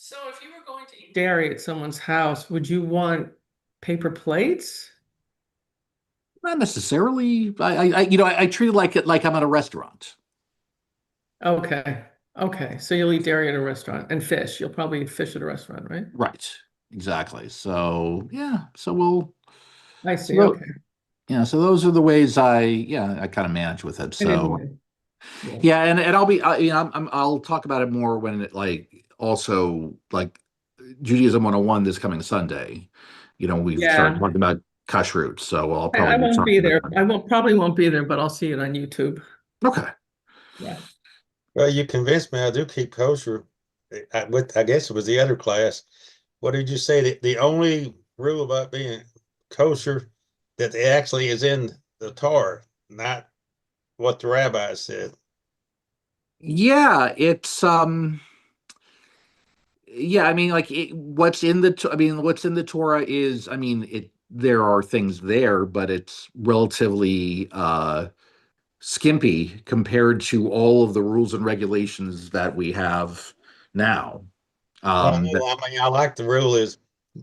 So if you were going to eat dairy at someone's house, would you want paper plates? Not necessarily. I treat it like I'm at a restaurant. Okay. Okay. So you'll eat dairy at a restaurant and fish. You'll probably eat fish at a restaurant, right? Right. Exactly. So yeah. So we'll. I So see. Okay. yeah. So those are the ways I kind of manage with it. I didn't So know. Yeah. yeah, and I'll talk about it more when it like also like Judaism 101 this coming Sunday. We've started Yeah. talking about kashrut, so I'll I probably be won't be talking there. about I won't probably won't be there, but I'll see it on YouTube. that. Okay. Yeah. Well, you convinced me I do keep kosher. I guess it was the other class. What did you say? The only rule about being kosher that actually is in the Torah, not what the rabbi said. Yeah, it's yeah, I mean, like what's in the Torah is, I mean, there are things there, but it's relatively skimpy compared to all of the rules and regulations that we have now. Well, That I mean, I like the rule is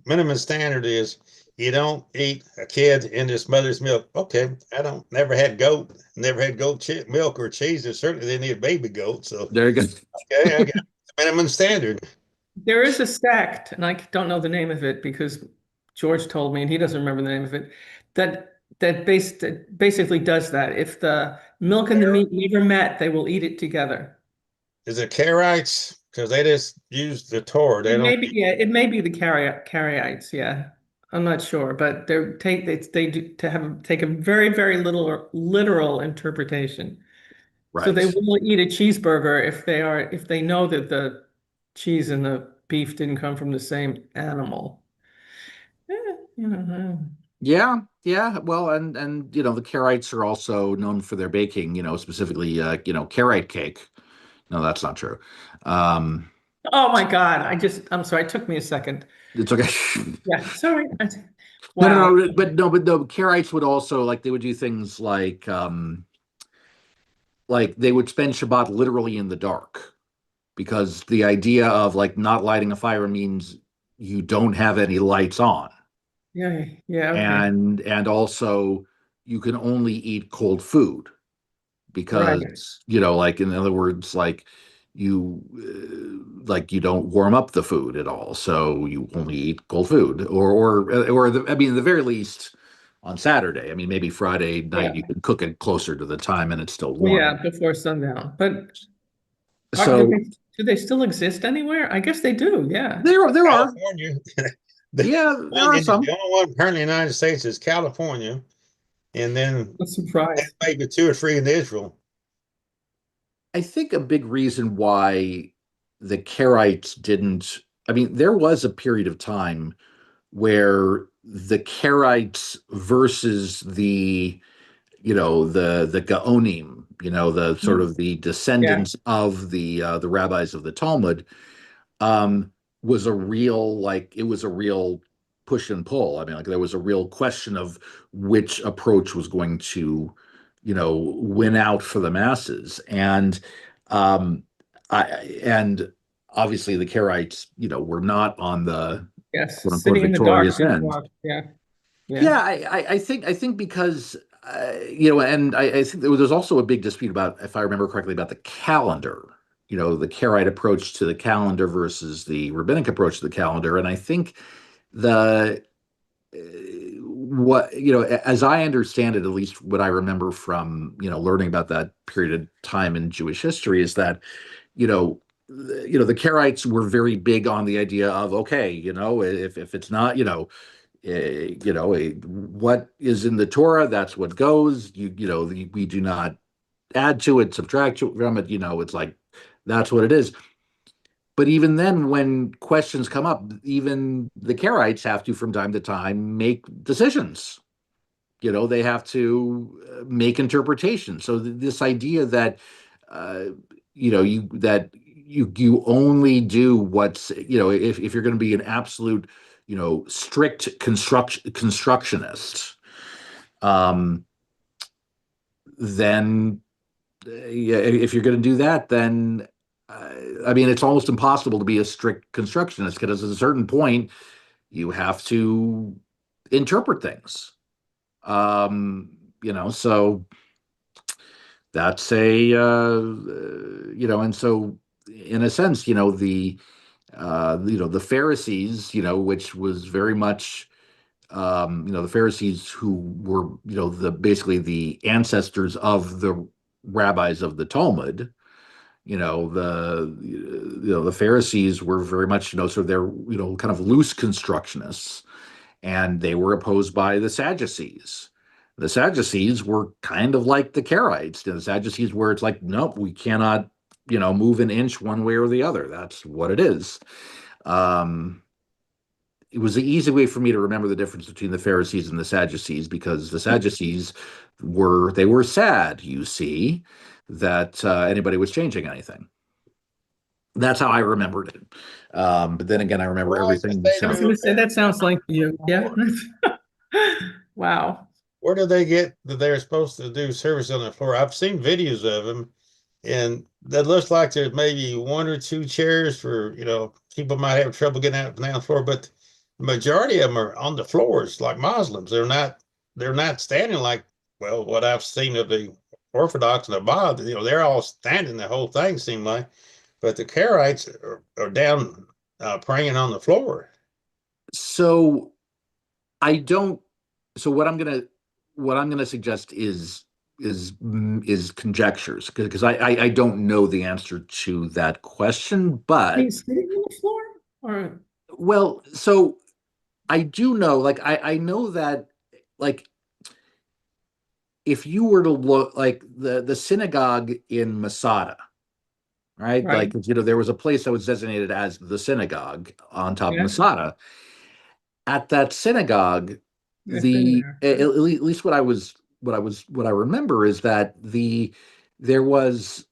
minimum standard is you don't eat a kid in his mother's milk. Okay, I don't never had goat milk or cheese, and certainly they need a baby goat. So there you go. okay, I got the minimum standard. There is a sect, and I don't know the name of it because George told me, and he doesn't remember the name of it, that basically does that. If the milk and the meat never met, they will eat it together. Is it Karaites? Because they just use the Torah. They It don't. may be, yeah, it may be the Karaites, yeah. I'm not sure, but they do to have take a very, very little literal interpretation. So they Right. will eat a cheeseburger if they know that the cheese and the beef didn't come from the same animal. You know, Yeah, yeah. Well, and the Karaites are also known for their baking, specifically Karaite cake. No, that's not true. Um, oh my God, I'm sorry, it took me a second. it's okay. Yeah, sorry. No, Wow. no, no, but no, Karaites would also like they would do things like they would spend Shabbat literally in the dark because the idea of like not lighting a fire means you don't have any lights on. Yeah, yeah, okay. And also you can only eat cold food Right. because like in other words you like you don't warm up the food at all, so you only eat cold food I mean, at the very least on Saturday. I mean, maybe Friday night you Yeah. can cook it closer to the time and it's still Well, warm. yeah, before sundown. But So do they still exist anywhere? I guess they do, yeah. there are, California. yeah, there are The some. only one currently in the United States is California, and then I'm surprised. maybe two or three in Israel. I think a big reason why the Karaites didn't, I mean, there was a period of time where the Karaites versus the Gaonim, the sort Mhm. of the Yeah, descendants of the rabbis of the Talmud, um, was a real like it was a real push and pull. I mean, like there was a real question of which approach was going to, win out for the masses, um, I and obviously the Karaites, were not on the quote yes. unquote Sitting in the dark victorious on the end. rock. Yeah, yeah. Yeah, I think because and I think there's also a big dispute about, if I remember correctly, about the calendar. The Karaite approach to the calendar versus the rabbinic approach to the calendar, and I think the what as I understand it, at least what I remember from learning about that period of time in Jewish history, is that the Karaites were very big on the idea of, okay, if it's not, what is in the Torah, that's what goes. We do not add to it, subtract from it. It's like that's what it is. But even then, when questions come up, even the Karaites have to, from time to time, make decisions. They have to make interpretations. So this idea that uh, you only do what's if you're going to be an absolute strict constructionist, um, then yeah, if you're going to do that, then I mean, it's almost impossible to be a strict constructionist because at a certain point, you have to interpret things. Um, so that's and so in a sense, the Pharisees, which was very much, the Pharisees who were, basically the ancestors of the rabbis of the Talmud. The Pharisees were very much, sort of they're, kind of loose constructionists, and they were opposed by the Sadducees. The Sadducees were kind of like the Karaites. The Sadducees, where it's like, nope, we cannot, move an inch one way or the other. That's what it is. Um, it was the easy way for me to remember the difference between the Pharisees and the Sadducees, because the Sadducees were sad, you see, that anybody was changing anything. That's how I remembered it. But then again, I remember Well, I everything. guess I was going to say that sounds like you. Yeah. Wow. where do they get that they're supposed to do service on the floor? I've seen videos of them, and that looks like there's maybe one or two chairs for, people might have trouble getting out and down the floor, but the majority of them are on the floors like Muslims. They're not standing like, well, what I've seen of the Orthodox and the Baha'i, they're all standing the whole thing seemed like, but the Karaites are down praying on the floor. So I don't. So what I'm gonna suggest is conjectures, because I don't know the answer to that question. But He's sitting on the floor? Or well, so I do know, like I know that, like, if you were to look, like the synagogue in Masada, right? right. Like, there was a place that was designated as the synagogue on top of Yeah. Masada. At that synagogue, I've been the there. at least what I remember is that there was,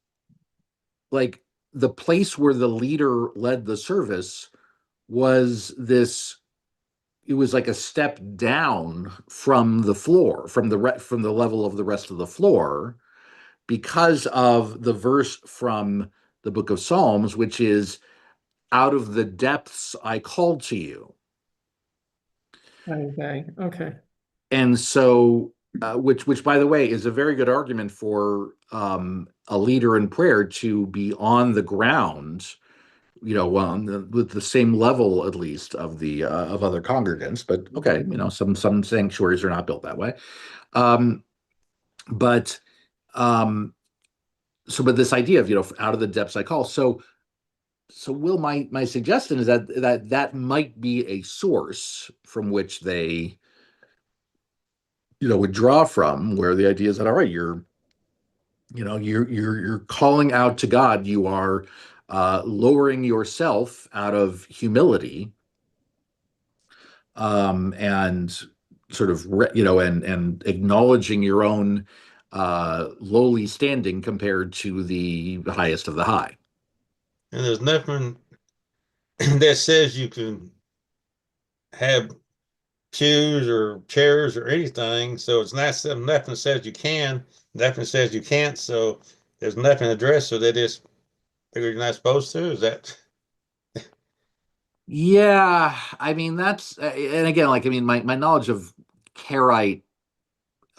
like, the place where the leader led the service was this. It was like a step down from the floor, from the level of the rest of the floor, because of the verse from the book of Psalms, which is, "Out of the depths I called to you." Okay. Okay. And so, which by the way is a very good argument for a leader in prayer to be on the ground, with the same level, at least, of the of other congregants. But okay, some sanctuaries are not built that way. Um, but but this idea of, out of the depths I call. So Will, my suggestion is that might be a source from which they, would draw from, where the idea is that, all right, you're calling out to God. You are lowering yourself out of humility, and sort of and acknowledging your own lowly standing compared to the highest of the high. And there's nothing that says you can have pews or chairs or anything. So it's not something, nothing says you can, nothing says you can't. So there's nothing addressed. So they just figure you're not supposed to. Is that? Yeah, I mean, that's and again, like, I mean, my knowledge of Karaite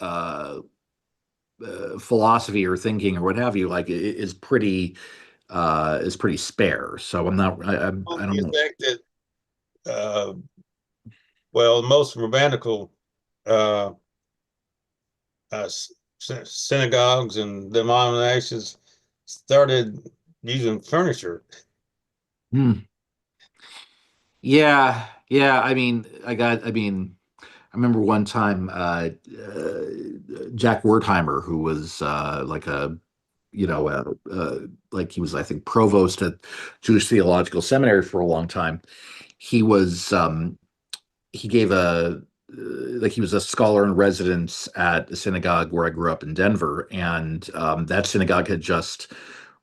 uh, philosophy or thinking or what have you, like, is pretty spare. So I'm not. I don't You know. think that, uh, well, most rabbinical uh, uh, synagogues and denominations started using furniture. Hmm. Yeah, yeah. I mean, I remember one time, Jack Wertheimer, who was like like he was, I think, provost at Jewish Theological Seminary for a long time. He was he gave like, he was a scholar in residence at a synagogue where I grew up in Denver, and that synagogue had just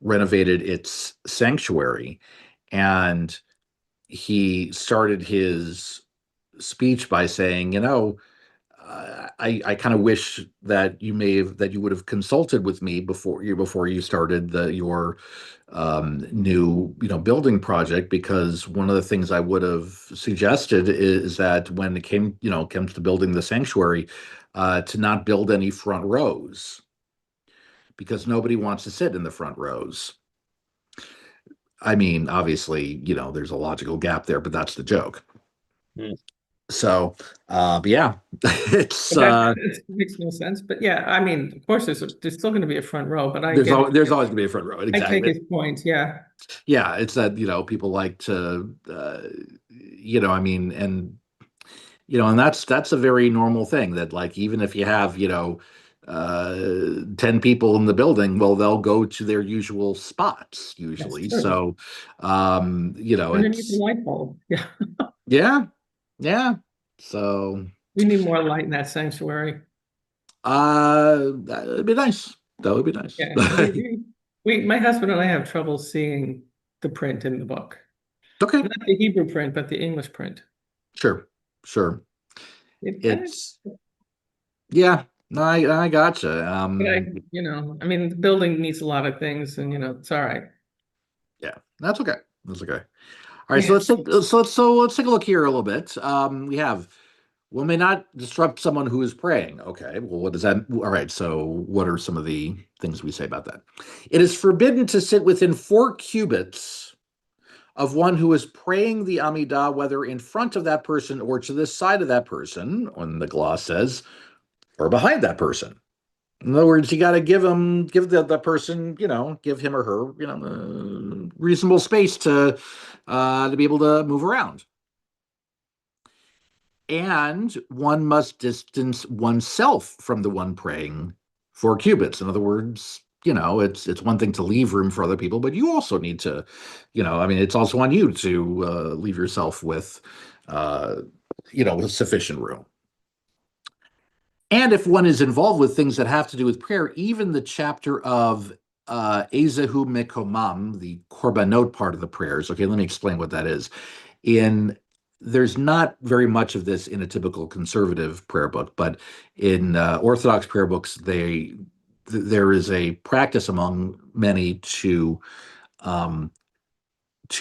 renovated its sanctuary, and he started his speech by saying, I kind of wish that you would have consulted with me before you started your new, building project, because one of the things I would have suggested is that when it comes to building the sanctuary, to not build any front rows, because nobody wants to sit in the front rows. I mean, obviously, there's a logical gap there, but that's the joke. Hmm. So, but yeah, it's But that makes no sense. But yeah, I mean, of course, there's still going to be a front row, but there's always gonna be a front row. I take Exactly. his point. Yeah. Yeah, it's that, people like to, I mean, and that's a very normal thing, that, like, even if you have, 10 people in the building, well, they'll go to their usual spots That's usually. true. So, Underneath the it's, light bulb. Yeah. yeah, yeah. So, We need more light in that sanctuary. that would be nice. That would be nice. Yeah. My husband and I have trouble seeing the print in the book. Okay, Not the Hebrew print, but the English print. sure, sure. It kind of, It's, yeah, no, I gotcha. but I mean, the building needs a lot of things, and it's all right. Yeah, that's okay. That's okay. All right, so Yeah. let's take a look here a little bit. We have, well, may not disrupt someone who is praying. Okay, well, what does that? All right, so what are some of the things we say about that? It is forbidden to sit within 4 cubits of one who is praying the Amidah, whether in front of that person or to the side of that person, when the gloss says, or behind that person. In other words, you got to give the person, give him or her, reasonable space to be able to move around. And one must distance oneself from the one praying 4 cubits. In other words, it's one thing to leave room for other people, but you also need to, I mean, it's also on you to leave yourself with, sufficient room. And if one is involved with things that have to do with prayer, even the chapter of Ezehu Mekomam, the korbanot part of the prayers. Okay, let me explain what that is. There's not very much of this in a typical conservative prayer book, but in Orthodox prayer books, there is a practice among many to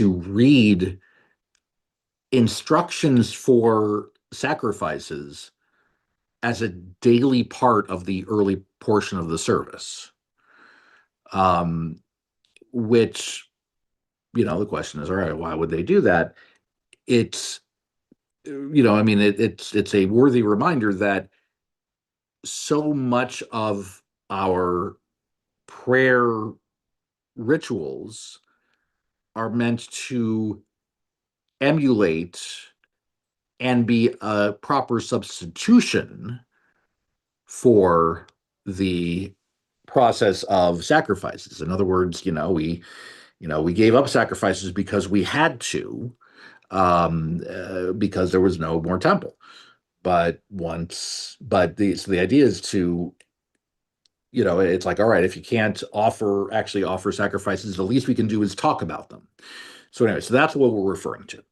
read instructions for sacrifices as a daily part of the early portion of the service. Which, the question is, all right, why would they do that? It's, I mean, it's a worthy reminder that so much of our prayer rituals are meant to emulate and be a proper substitution for the process of sacrifices. In other words, we gave up sacrifices because we had to, because there was no more temple. But the idea is to, it's like, all right, if you can't actually offer sacrifices, the least we can do is talk about them. So anyway, so that's what we're referring to.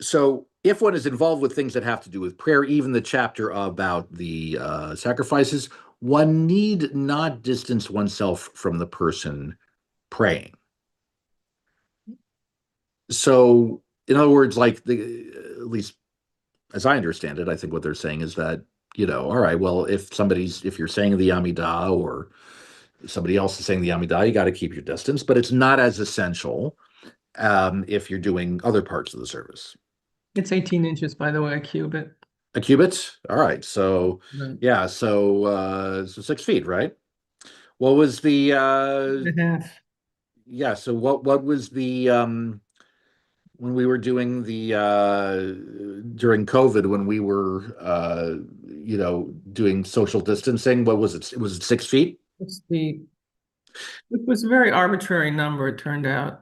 So if one is involved with things that have to do with prayer, even the chapter about the sacrifices, one need not distance oneself from the person praying. So, in other words, like at least as I understand it, I think what they're saying is that, all right, well, if you're saying the Amidah or somebody else is saying the Amidah, you got to keep your distance, but it's not as essential if you're doing other parts of the service. It's 18 inches, by the way, a cubit. A cubit? All right. So, Right. yeah, so 6 feet, right? What was the And a half. yeah, so what was the when we were doing the during COVID, when we were doing social distancing, what was it? Was it 6 feet? It was a very arbitrary number, it turned out.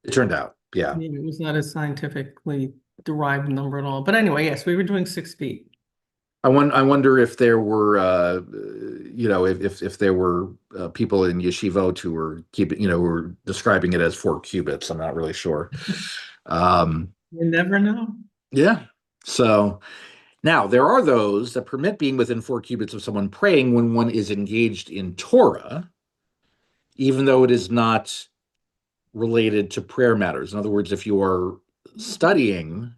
It turned out, yeah. I mean, it was not a scientifically derived number at all. But anyway, yes, we were doing 6 feet. I wonder if there were if there were people in yeshivot who were who were describing it as 4 cubits. I'm not really sure. You never know. Yeah. So now there are those that permit being within 4 cubits of someone praying when one is engaged in Torah, even though it is not related to prayer matters. In other words, if you are studying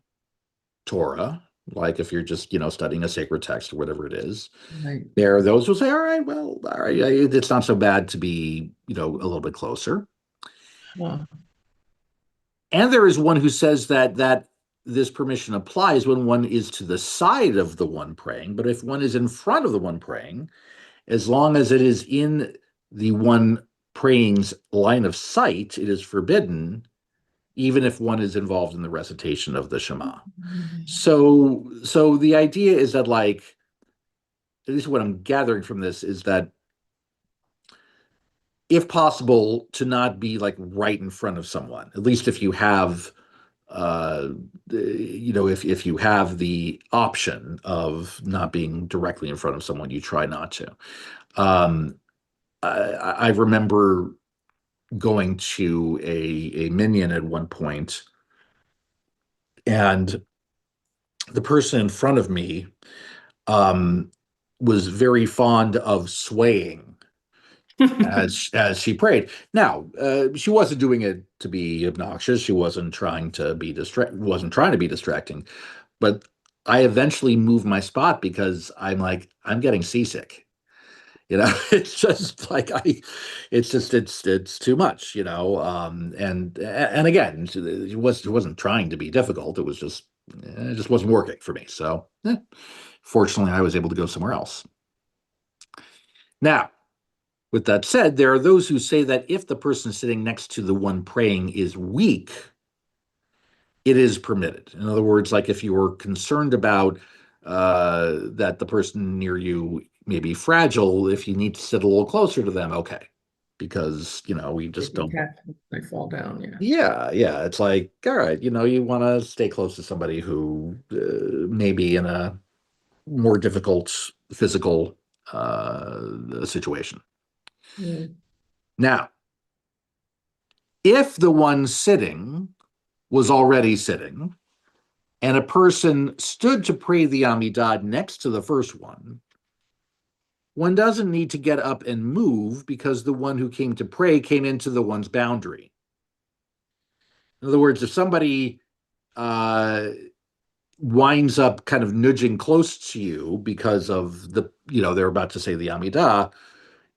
Torah, like if you're just, studying a sacred text or whatever it is, Right. there are those who say, all right, well, all right, it's not so bad to be, a little bit closer. Huh. And there is one who says that this permission applies when one is to the side of the one praying, but if one is in front of the one praying, as long as it is in the one praying's line of sight, it is forbidden, even if one is involved in the recitation of the Shema. So the idea is that, like, at least what I'm gathering from this is that if possible, to not be like right in front of someone, at least if you have if you have the option of not being directly in front of someone, you try not to. I remember going to a minyan at one point, and the person in front of me was very fond of swaying as she prayed. Now, she wasn't doing it to be obnoxious. She wasn't trying to be distracting. But I eventually moved my spot because I'm getting seasick. It's just like it's too much. And again, it wasn't trying to be difficult. It just wasn't working for me. So, fortunately, I was able to go somewhere else. Now, with that said, there are those who say that if the person sitting next to the one praying is weak, it is permitted. In other words, like if you were concerned about that the person near you may be fragile, if you need to sit a little closer to them, okay. Because, we just don't. They fall down, yeah. Yeah. It's like, all right, you want to stay close to somebody who may be in a more difficult physical situation. Mm. Now, if the one sitting was already sitting and a person stood to pray the Amidah next to the first one doesn't need to get up and move because the one who came to pray came into the one's boundary. In other words, if somebody winds up kind of nudging close to you because of they're about to say the Amidah,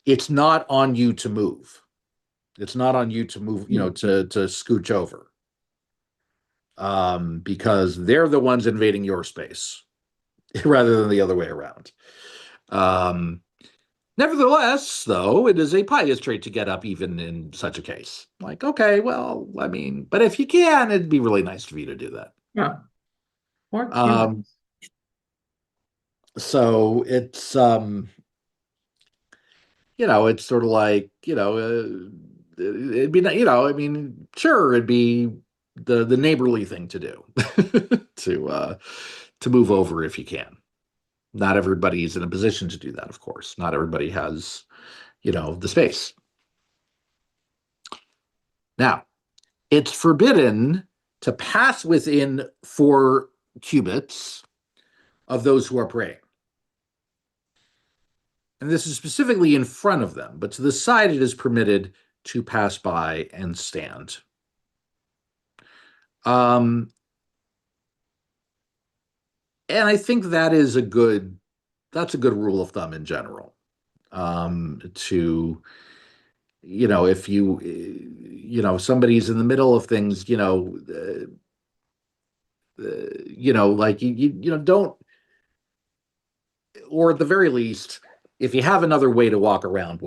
it's not on you to move. It's not on you to move, to scooch over. Because they're the ones invading your space rather than the other way around. Nevertheless, though, it is a pious trait to get up even in such a case. Like, okay, well, but if you can, it'd be really nice for you to do that. Yeah. Or, so it's, it's sort of like, it'd be, sure, it'd be the neighborly thing to do to move over if you can. Not everybody's in a position to do that, of course. Not everybody has, the space. Now, it's forbidden to pass within 4 cubits of those who are praying. And this is specifically in front of them, but to the side it is permitted to pass by and stand. And I think that's a good rule of thumb in general. If somebody's in the middle of things, like you don't, or at the very least, if you have another way to walk around,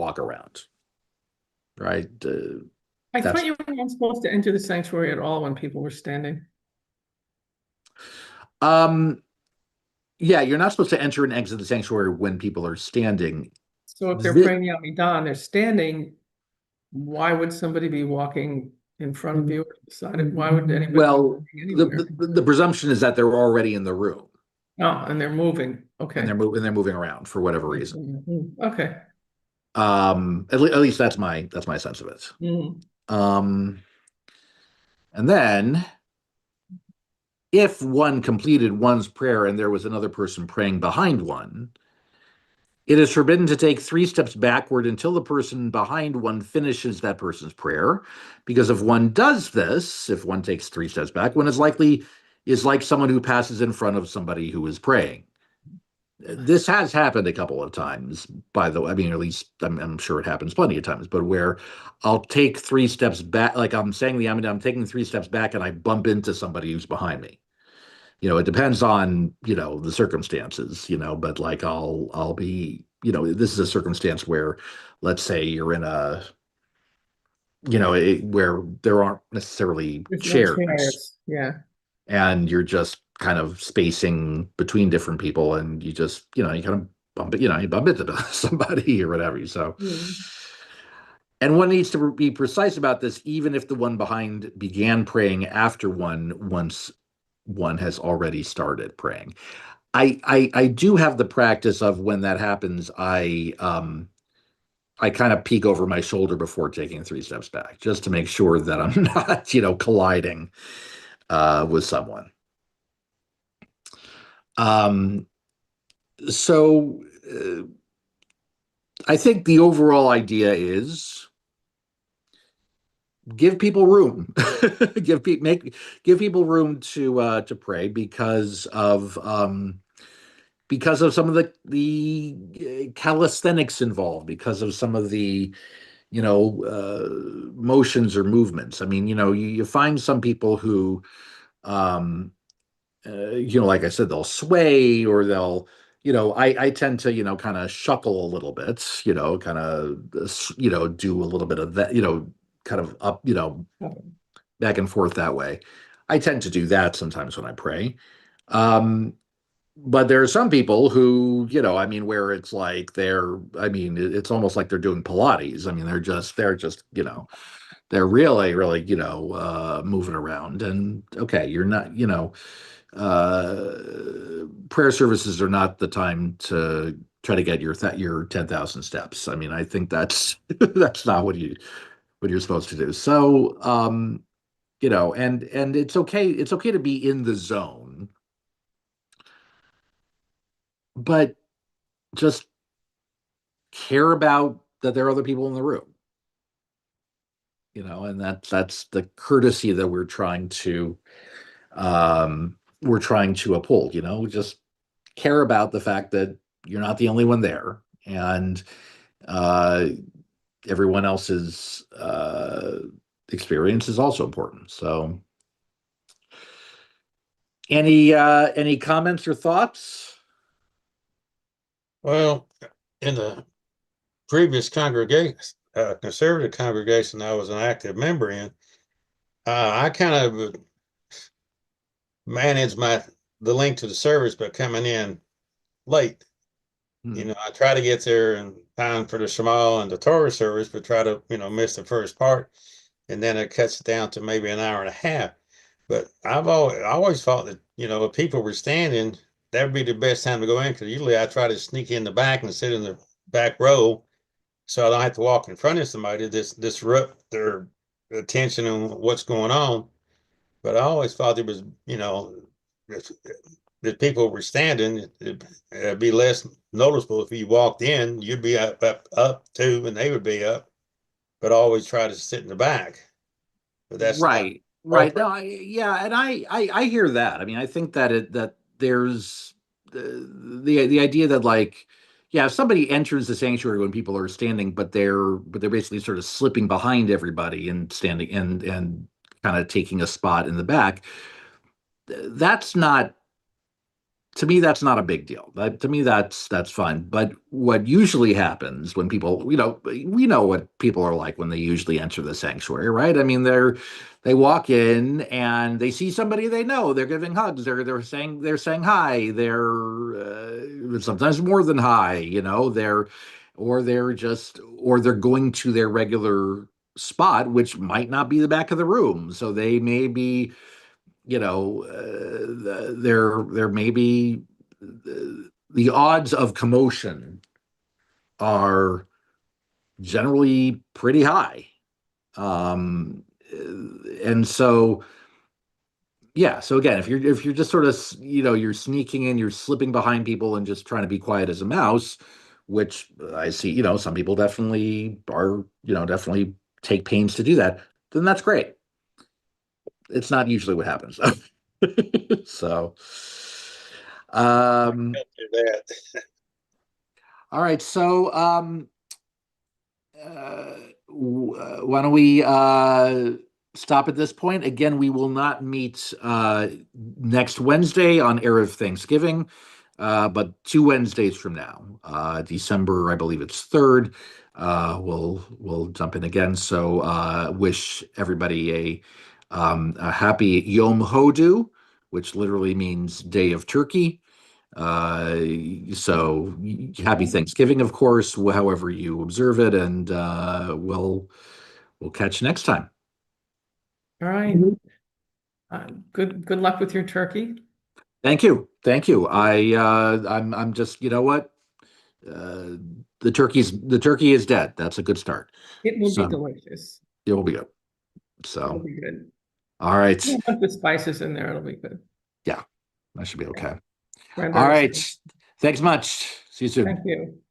right? I thought you were not supposed to enter the sanctuary at all when people were standing. Yeah, you're not supposed to enter and exit the sanctuary when people are standing. So if they're praying the Amidah and they're standing, why would somebody be walking in front of you or beside? Why would anybody? Well, the presumption is that they're already in the room. Oh, and they're moving. Okay. And they're moving around for whatever reason. Okay. At least that's my sense of it. And then if one completed one's prayer and there was another person praying behind one, It is forbidden to take 3 steps backward until the person behind one finishes that person's prayer, because if one does this, if one takes 3 steps back, one is like someone who passes in front of somebody who is praying. This has happened a couple of times, by the way. I mean, at least I'm sure it happens plenty of times, but where I'll take 3 steps back, like I'm saying the I'm taking 3 steps back and I bump into somebody who's behind me. It depends on, the circumstances, but like I'll be, this is a circumstance where, let's say you're in a, where there aren't necessarily There's no chairs chairs. Yeah. and you're just kind of spacing between different people and you just, you kind of bump it, you bump into somebody or whatever. So, Mm. and one needs to be precise about this, even if the one behind began praying after once one has already started praying. I do have the practice of when that happens, I kind of peek over my shoulder before taking 3 steps back, just to make sure that I'm not, colliding with someone. So I think the overall idea is give people room, give people room to pray because of some of the calisthenics involved, because of some of the motions or movements. I mean, you find some people who like I said, they'll sway or they'll, I tend to, kind of shuckle a little bit, kind of, do a little bit of that, kind of up, back and forth that way. I tend to do that sometimes when I pray. But there are some people who, I mean, where it's like it's almost like they're doing Pilates. I mean, they're just, they're really, really, moving around. And okay, you're not, prayer services are not the time to try to get your 10,000 steps. I mean, I think that's that's not what you're supposed to do. So, and it's okay to be in the zone, but just care about that there are other people in the room. And that's the courtesy that we're trying to uphold. Just care about the fact that you're not the only one there, and everyone else's experience is also important. So, any comments or thoughts? Well, in the previous congregation, conservative congregation I was an active member in, I kind of managed the length of the service by coming in late. I try to get there in time for the Shema and the Torah service, but try to, miss the first part. And then it cuts it down to maybe an hour and a half. But I always thought that, if people were standing, that would be the best time to go in, because usually I try to sneak in the back and sit in the back row so I don't have to walk in front of somebody to disrupt their attention on what's going on. But I always thought there was, if people were standing, it'd be less noticeable. If you walked in, you'd be up too, and they would be up. But I always try to sit in the back. But that's Right. No, yeah, and I hear that. I mean, I think that there's the idea that, like, yeah, if somebody enters the sanctuary when people are standing, but they're basically sort of slipping behind everybody and standing and kind of taking a spot in the back, that's not, to me, that's not a big deal. To me, that's fine. But what usually happens when people, we know what people are like when they usually enter the sanctuary, right? I mean, they walk in and they see somebody they know. They're giving hugs. They're saying hi. They're sometimes more than hi. They're going to their regular spot, which might not be the back of the room. So they may be, there may be, the odds of commotion are generally pretty high. And so, yeah. So again, if you're just sort of, you're sneaking in, you're slipping behind people and just trying to be quiet as a mouse, which I see, you know, some people definitely are, you know, definitely take pains to do that, then that's great. It's not usually what happens. So, um, Do that. all right. So, why don't we stop at this point? Again, we will not meet next Wednesday on Erev Thanksgiving, but 2 Wednesdays from now, December, I believe it's 3rd. We'll jump in again. So wish everybody a happy Yom Hodu, which literally means Day of Turkey. So happy Thanksgiving, of course, however you observe it, and we'll catch you next time. All right. Good luck with your turkey. Thank you, thank you. I'm just, you know what, the turkey is dead. That's a good start. It will be So delicious. it will be good. It'll So be good. all right, Yeah, put the spices in there. It'll be good. yeah, that should be okay. All Cranberry right, sauce. thanks much. See you soon. Thank you.